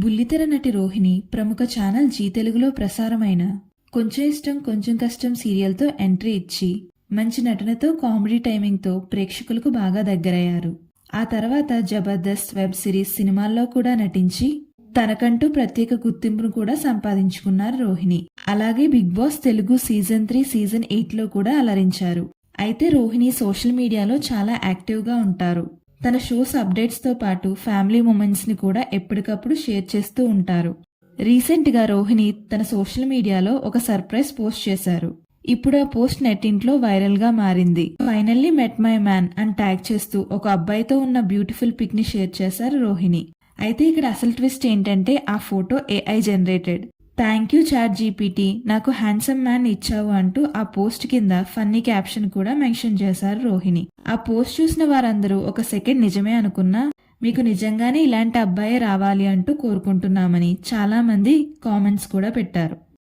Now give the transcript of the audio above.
బుల్లితెర నటి రోహిణి ప్రముఖ ఛానల్ జీ తెలుగులో ప్రసారమైన కొంచెం ఇష్టం కొంచెం కష్టం సీరియల్తో ఎంట్రీ ఇచ్చి మంచి నటనతో కామెడీ టైమింగ్తో ప్రేక్షకులకు బాగా దగ్గరయ్యారు. ఆ తర్వాత జబర్దస్త్ వెబ్ సిరీస్ సినిమాల్లో కూడా నటించి తనకంటూ ప్రత్యేక గుర్తింపును కూడా సంపాదించుకున్నారు రోహిణి. అలాగే Bigg Boss Telugu season 3 season 8లో కూడా అలరించారు. అయితే రోహిణి సోషల్ మీడియాలో చాలా యాక్టివ్గా ఉంటారు. తన షోస్ అప్డేట్స్తో పాటు ఫ్యామిలీ మూమెంట్స్ని కూడా ఎప్పటికప్పుడు షేర్ చేస్తూ ఉంటారు. రీసెంట్గా రోహిణి తన సోషల్ మీడియాలో ఒక సర్ప్రైజ్ పోస్ట్ చేశారు. ఇప్పుడు ఆ పోస్ట్ నెట్టింట్లో వైరల్గా మారింది. ఫైనల్లీ మెట్ మై మ్యాన్ అని ట్యాగ్ చేస్తూ ఒక అబ్బాయితో ఉన్న బ్యూటిఫుల్ పిక్ని షేర్ చేశారు రోహిణి. అయితే ఇక్కడ అసలు ట్విస్ట్ ఏంటంటే ఆ photo AI generated. Thank you ChatGPT, నాకు హ్యాండ్సమ్ మ్యాన్ ఇచ్చావు అంటూ ఆ పోస్ట్ కింద ఫన్నీ క్యాప్షన్ కూడా మెన్షన్ చేశారు రోహిణి. ఆ పోస్ట్ చూసిన వారందరూ ఒక సెకండ్ నిజమే అనుకున్నా, మీకు నిజంగానే ఇలాంటి అబ్బాయే రావాలి అంటూ కోరుకుంటున్నామని చాలా మంది కామెంట్స్ కూడా పెట్టారు.